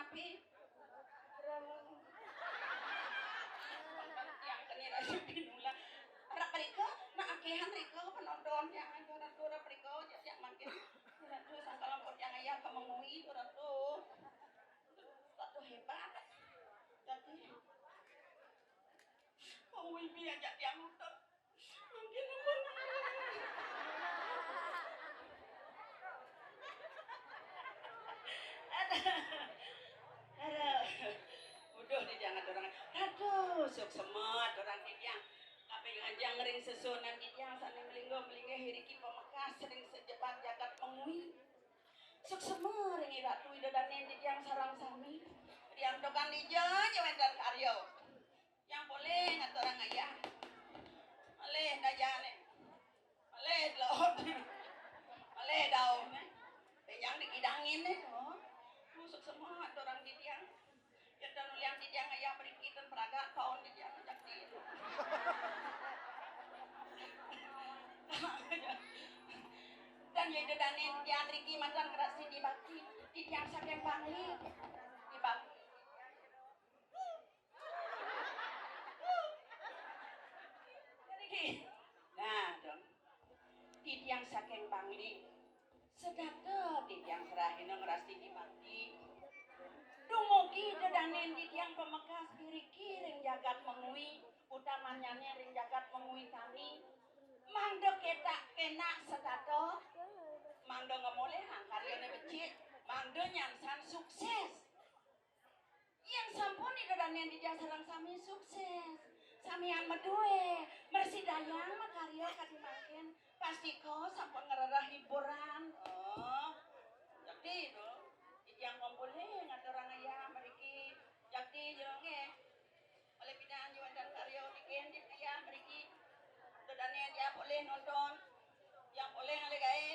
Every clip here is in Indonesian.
api. Yang kenira binula. Arak rika, nak akehan rika penontonnya. Dora rika jadi yang makin. Ratu sangka lampur yang ayah kemengui Ratu. Ratu hebat. Jadi mau ibu ajak dia muter. Mungkin apa? Aduh, udah nih jangan orang. Aduh, sok semat orang yang apa yang aja ngering sesunan yang saling melinggo hiriki pemekas sering sejebak jagat pengui. Sok semar yang ratu ida dan yang sarang sami. Yang dokan dija nyewen dan karyo. Yang boleh ngatur orang ayah. Maleh dajane. Maleh laut. Maleh daun. Yang dikidangin nih. Sok semar orang yang ya dan yang yang ayah pergi dan peraga kawan yang jadi itu. Dan ya dan yang Riki mantan kerasi dibagi di yang saking bangli dibagi. Nah dong di yang saking bangli sedata di yang serahin ngerasi dibagi. Dumugi dedanen di tiang pemekas kiriki ring jagat mengui utamanya ring jagat mengui kami mangdo ketak kena setato mangdo ngemoleh karyane becik mangdo nyansan sukses yang sampun di dedanen di jasarang sami sukses samian medue mersidayang makarya kadimakin pasti ko sampun ngerarah hiburan oh jadi itu yang boleh ngatur orang ayah meriki jakti jonge oleh pindahan jualan dan karyo bikin di ayah meriki dodane dia boleh nonton yang boleh ngale gae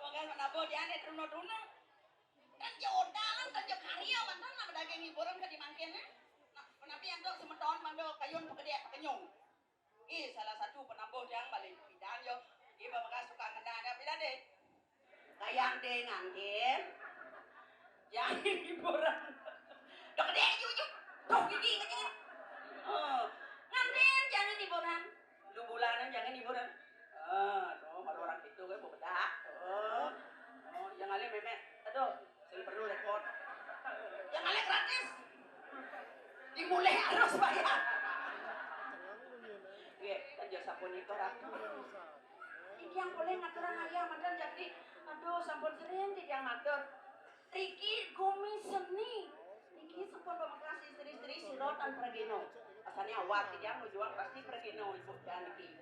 Wong menabo dia ane truno-truno kan jodalan kan jo karyo mantan nama daging hiburan ka dimangkene nah penapi ando semeton mando kayun pegede pekenyung salah satu penambo yang balik pindahan yo iba bekas suka ngena pindah deh kayang deh ngangkin yang hiburan udah gede jujuk tuh gigi kecil ngangkin jangan hiburan lu bulanan jangan hiburan tuh kalau orang itu gue mau bedak yang ngale memet aduh saya perlu rekod yang ngale gratis dimulai harus bayar kan jasa pun itu ratu yang boleh ngatur ayah mantan jadi aduh sampun sering yang ngatur Riki gumi seni Riki sampun pemekas istri-istri sirot dan pergino asalnya awal yang nujuan pasti pergino ibu dan Riki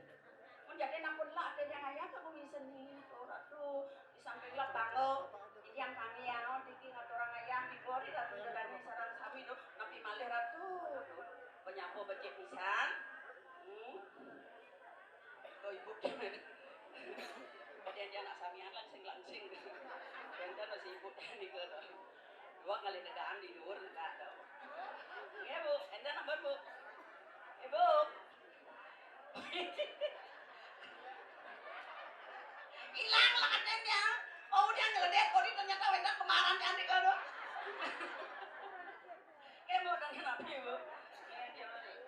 menjadi nampun lah ada yang ayah ke gumi seni ratu di samping lah tanggo yang kami yang Riki ngatur ayah di bori ratu dan sarang sami itu nabi malih ratu penyapu becek pisan ibu kemudian dia nak samian langsing dan dia masih ibu di ke dua kali negaan di luar negara ya bu enda nomor bu ibu hilang lah katanya oh dia ngeledek kok ternyata wenda kemarin kan di kado bu dan kenapa ibu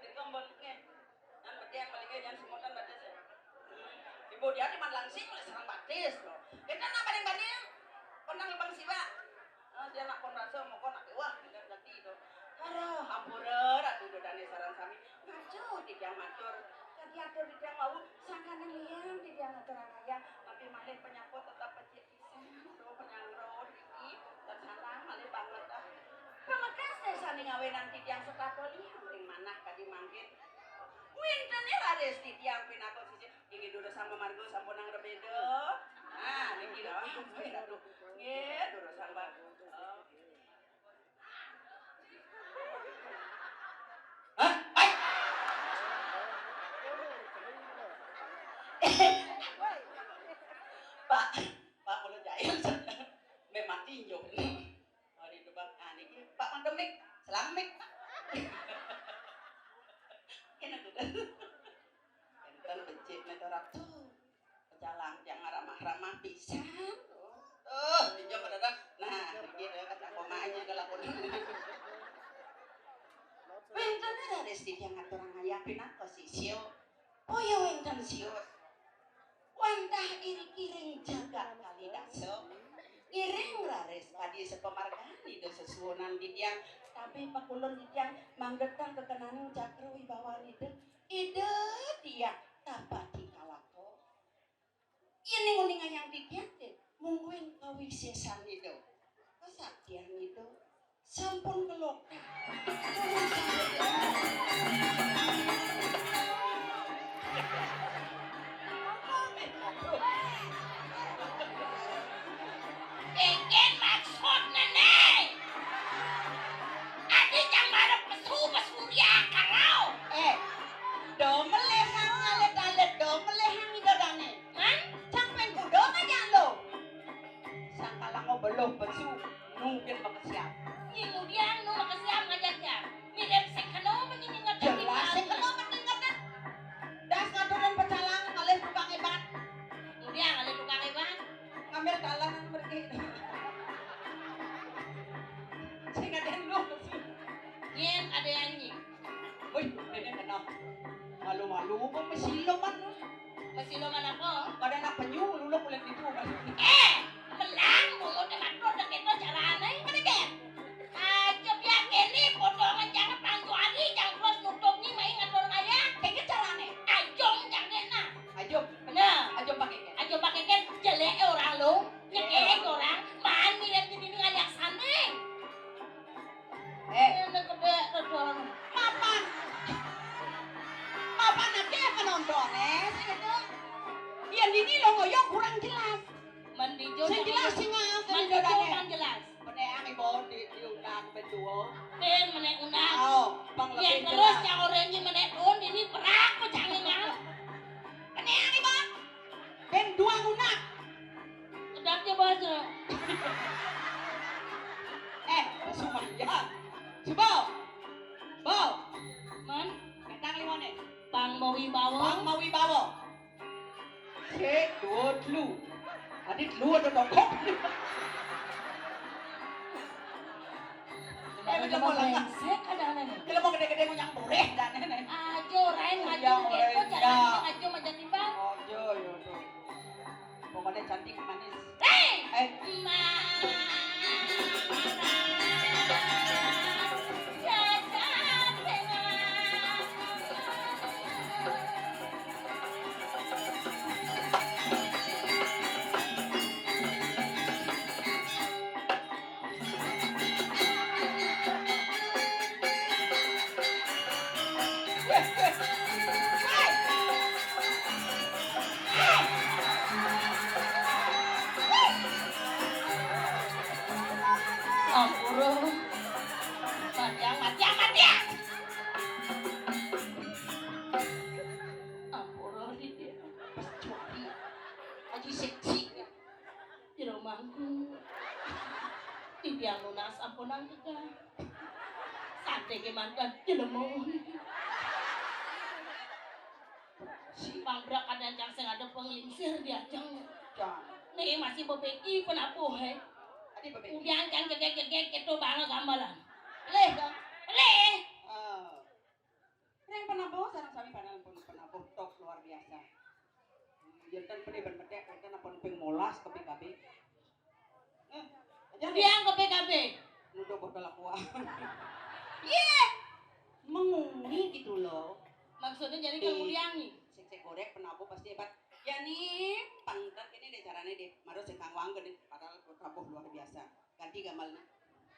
di tombol dan berarti yang paling jangan semutan baca saya ibu dia di langsing oleh serang batis loh kita nak banding konang ibang siwa dia nak konrasa mau konak wah tidak jadi itu aduh hampura ratu dodane sarang kami ngaco di yang matur kaki atur di yang mau sangkanan liang di yang atur raya tapi malih penyapot tetap pecik pisan do penyangro iki dan sarang malih banget dah pemekas desa ning ngawenan di yang sekatoli ning manah kadi mangkin wintene rares di tiang pinako sisi ingin dulu sama margo sampun nang rebedo nah niki lho aduh nggih dulu sama Pak kalau jahil memang tinjau hari depan niki Pak mandemik selamik kena tuh enten becik meterak tuh pecalang yang ramah-ramah pisan rares di yang aturang ngayapin ako si Sio. Poyo enten sios. Wantah iri-kiring jaga kali daso. Kiring rares padi sepemargahan itu sesuonan di tiang. Tapi pakulon di tiang manggetang kekenaning cakra wibawan itu. Ide dia tapati kalako. Ini nguningan yang dikete. Mungguin kawisesan itu. Kesaktian itu. Sampun kelok. Ingen maksud nenek. Adik yang marah pesu-pesurya kalau. Domeleh hang alet-alet domeleh hang idodane. Man, sampai kudo aja lo. Sangkalang ngo belum pesu, mungkin makasiap. Kemudian nu makasiap ngajaja. Mirip sekano menini ngajaja. Jelas sekano menini ngajaja. Das ngaturan pecalang ngalih tukang hebat. Kemudian ngalih tukang hebat. Ngambil kalangan pergi. Saya ngajain lu. Yen ada anjing. Wih, ini kenal. Malu-malu kok mesiloman. Mesiloman apa? Kada nak penyu luluk kulit itu. Melang mau dengan produk itu carane. Mana kan? Aja biar kene potongan jangan pantu hari jangan terus nutup ni main ngatur ngaya. Kayak carane. Ajong jangan nah. Ajong. Benar. Ajong pakai kan. Ajong pakai kan jelek orang lu. Nyekek orang. Mani lihat di sini ngajak sana. Ini kebek tuh. Kapan? Kapan nanti akan nonton itu? Yang ini lo ngoyong kurang jelas. Mendijo jelas sih nggak? Mendijo kan jelas. Meneang ibu diundang berdua. Ben menek undang. Oh, bang lebih jelas. Terus yang orangnya menek on ini perak kok jangan ngal. Meneang ibu. Ben dua undang. Kedapnya bahasa. Semua ya. Coba. Bau. Man. Ketang limone. Bang Mawibawo. Bang Mawibawo. Cek dua dulu. Adit lu ada dokok. Kita mau langsek ada nenek. Kita mau gede-gede mau yang boleh dan nenek. Ajo rain ngaju kepo jalan ngaju macam timbang. Ajo yo tuh. Pokoknya cantik manis. Hei. Ampuro. Matiang. Ampuro dia. Cuci. Aji seksi. Di rumahku. Tidiang lunas ampunan kita. Sate kemantan jelemu. Si pangberak ada yang sing ada penglingsir dia jang. Nih masih bebeki penapuh he. Udian kan gegek itu banget gambaran. Leh dong. Leh. Yang penabuh sarang sami panan pun penabuh tok luar biasa. Jantan peni bermedek jantan apun ping molas ke PKB. Udian ke PKB. Nuduh botol aqua. Iya. Menguni gitu loh. Maksudnya jadi kemudian nih. Sek gorek penabuh pasti hebat. Ya nih, pantat ini deh caranya deh. Maru sekang wanggen nih, padahal penabuh luar biasa. Ganti gamalnya.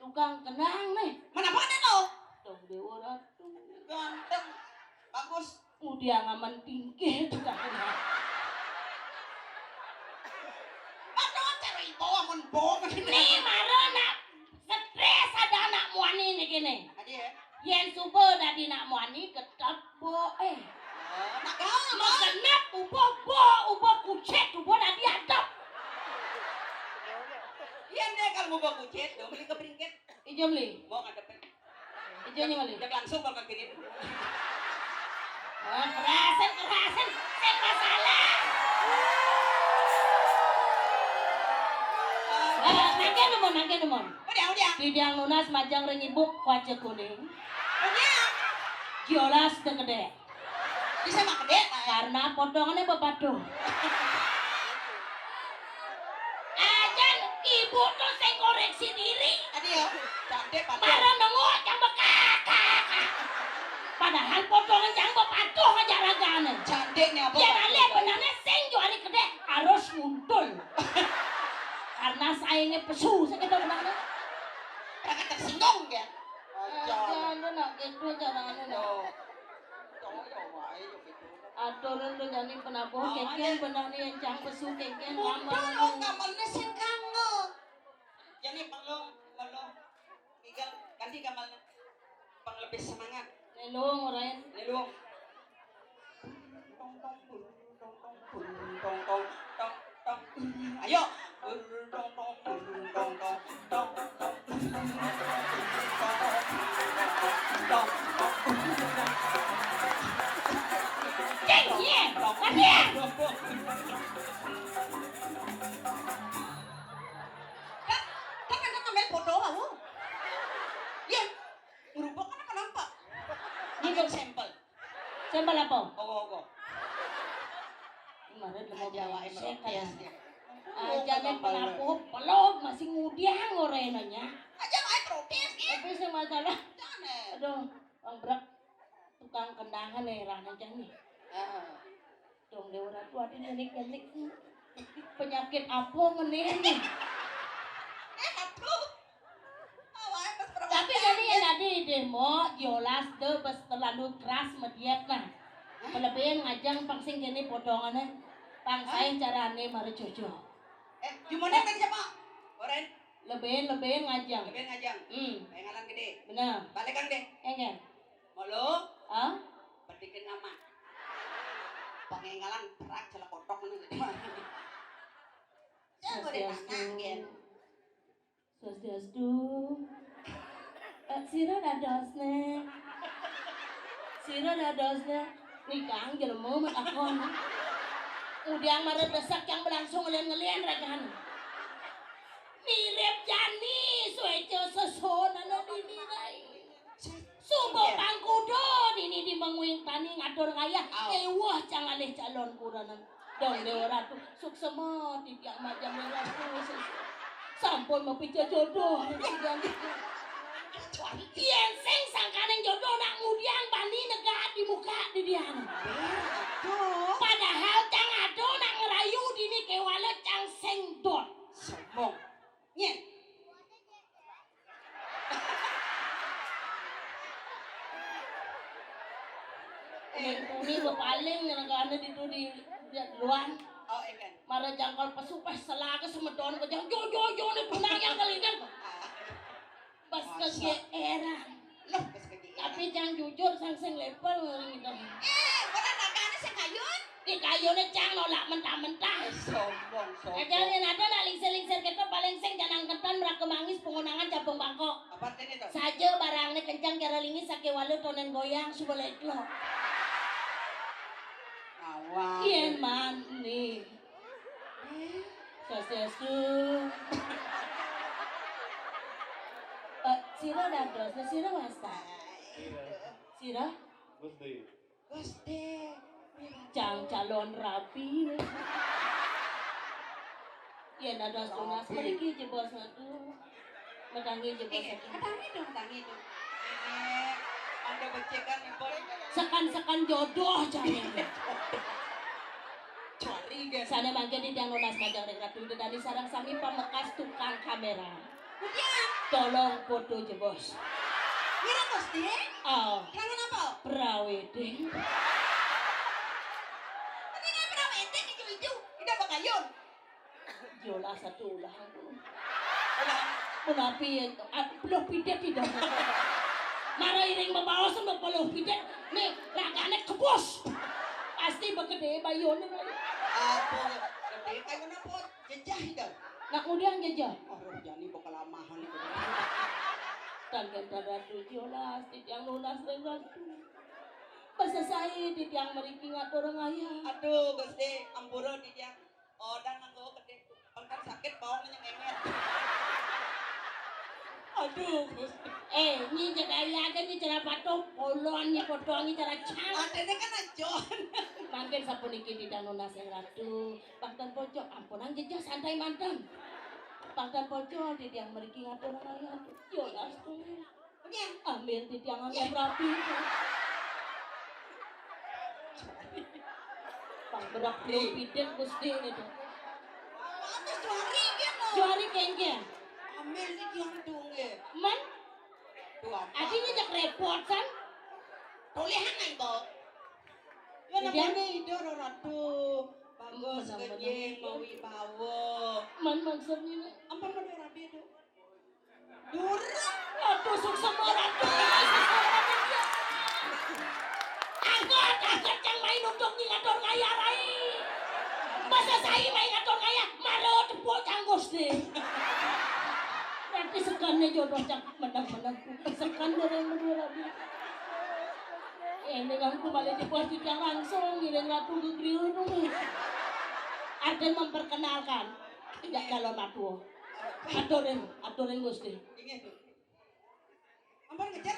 Tukang kenang nih. Mana apa ada lo? Dong dewa ratu. Ganteng. Bagus. Udah ngaman tinggi tukang kenang. Aduh, cari bawa menbong. Nih, maru nak. Stres ada anak muani nih gini. Adi ya? Yang subuh dari nak muani ketap boe. Nak kau mau kenap ubo kucet ubo nanti adap. Iya deh kalau mau kucet, dong beli ke peringkat. Ijo beli. Mau ngadepin. Ijo nya beli. Jak langsung bakal kirim. Kerasan, saya masalah. Nangke nomor. Udah. Tidak lunas majang rengibuk wajah kuning. Udah. Jelas teu gede. Bisa mah gede. Karena potongannya bepaduh. Ajan ibu tuh sing koreksi diri. Adi yo, cande pada. Marah nengok yang bekakak. Padahal potongan yang bepaduh aja ragane. Cande nih apa? Ya ale benarnya sing juari gede harus muntul. Karena saingnya pesu segitu benarnya. Kakak tersinggung kan? Jangan nak gitu caranya nak. Aturan tuh jadi penabuh kengkeng benarnya yang cang pesu kengkeng lama. Kamalnya sing kanggo. Jadi pelong. Igal ganti kamalnya. Pang lebih semangat. Nelung orang. Lelong. Tong. Ayo. Iya, tapi Kan kan ngambil foto kamu. Ya, merubah kan apa nampak? Ini sampel. sampel apa? Ogo. Kemarin mau Jawa bawa Emeropias dia. aja nih penabuh belum masih ngudiang orenanya. Aja mau protes ya. Tapi sih masalah, Jangan. aduh, bang berak tukang kendangan nih rana nih. Dong dia orang tua dia nyenik penyakit apa ngenih. Aduh. Awalnya pas perempuan. Tapi jadi yang tadi demo jelas deh pas terlalu keras mediat nah. Kelebihan ngajang pangsing gini potongannya. Pangsain carane mari jojo. Gimana tadi siapa? Oren. Lebihan ngajang. Lebih ngajang. Pengalan gede. Benar. Balik kang deh. Enggak. Molo. Ah? Bedikin nama. Pengalan perak celak kotok mana gede. Ya gue ditanakin. Swastiastu. Sira dadosne. Nikang jelema mat akon. Udiang mare desak yang berlangsung ngelian ragan. Mirip jani sueco sesonana dini rai. Subo pangkudo dini di menguing tani ngatur ngayah. Wah cangalih calon kuranan. Dong dewa ratu suksema tiang majam ratu. Sampun mapica jodoh. Yen sing sangkaneng jodoh nak ngudiang bani negara di muka di dian. Padahal cang ado nak ngerayu dini kewala cang seng dot. Sombong. Nyen. Ini paling negara itu di luar. Oh enggak. Mara jangkal pesupeh selaga semedon kejang jojo ni punang yang kalikan. Pas kegeeran. Loh, pas kegeeran. Tapi jangan jujur sang seng level gitu. Berat agaknya sing kayun. Di kayunya cang nolak mentah-mentah. Sombong. Ajarin ada nak lingsir-lingsir kita paling seng janang ketan merak kemangis pengunangan capung bangkok. Apa tadi itu? Saja barangnya kencang kira lingis sake walu tonen goyang subelek lo. Awal. Ien man nih. Swastiastu. Sira dados, sira wasta. Sira? Gusti. Cang calon rapi. Yen dados tunas pergi jebos satu. Medangi jebos satu. Tangi dong. Anda becekan ibu. Sekan jodoh cari. Cari guys. Sana mangke di tiang lunas majang ratu dari sarang sami pamekas tukang kamera. Kemudian. Tolong foto jebos. Kira Gusti? Oh. Kangen apa? Praweding. Tadi nggak pernah wedding hijau-hijau. Tidak bakayun. Jola satu ulah. Menapi belum pidet tidak. Mara iring membawa sama belum pidet. Nih ragane kebos. Pasti begede bayone. Apa? Gede kayu napa? Jejah itu. Nak kemudian jejah. Oh, jani bakal lamahan itu. Tangga ratu jola yang lunas dan ratu. Masa saya di tiang meriki ngatur ngayah. Aduh, Gusti, ampura di dia. Oh, dan nganggo gede. Kan sakit bawang yang enget. Aduh, Gusti. Nyi jagaya kan nyi cara patung polon nyi potong nyi cara cang. Adene kan ajon. Mangkin sapuniki didanuna Seng Ratu. Paktan pojok ampunan jejak santai mantan. Paktan pojok di tiang mriki ngatur ngayat. Yo lastu. Oke. Ambil di tiang angin rapi. Pang berak pidek Gusti itu. Apa suari gitu? Juari kengke. Ambil di tiang tungge. Man, Tuan. adinya jak repot kan? Tolehan na ito. Yan Iya. naman eh, ito ratu. Bagus Menang-menang. ganyan, mawibawo. Man maksudnya. Apa man yung rabi ito? Dura! Tusuk semua ratu. Angkat yang main untuk ngatur kaya rai. Masa saya main ngatur kaya malah tepuk canggus deh. Nanti sekannya jodoh cak menang-menang sekan dari yang berdua rabi. Ini kan kembali dibuat yang langsung ngiring ratu ke grill dulu. Arden memperkenalkan tidak calon ratu. Aturin Gusti. Ingat tuh. Ampun ngejar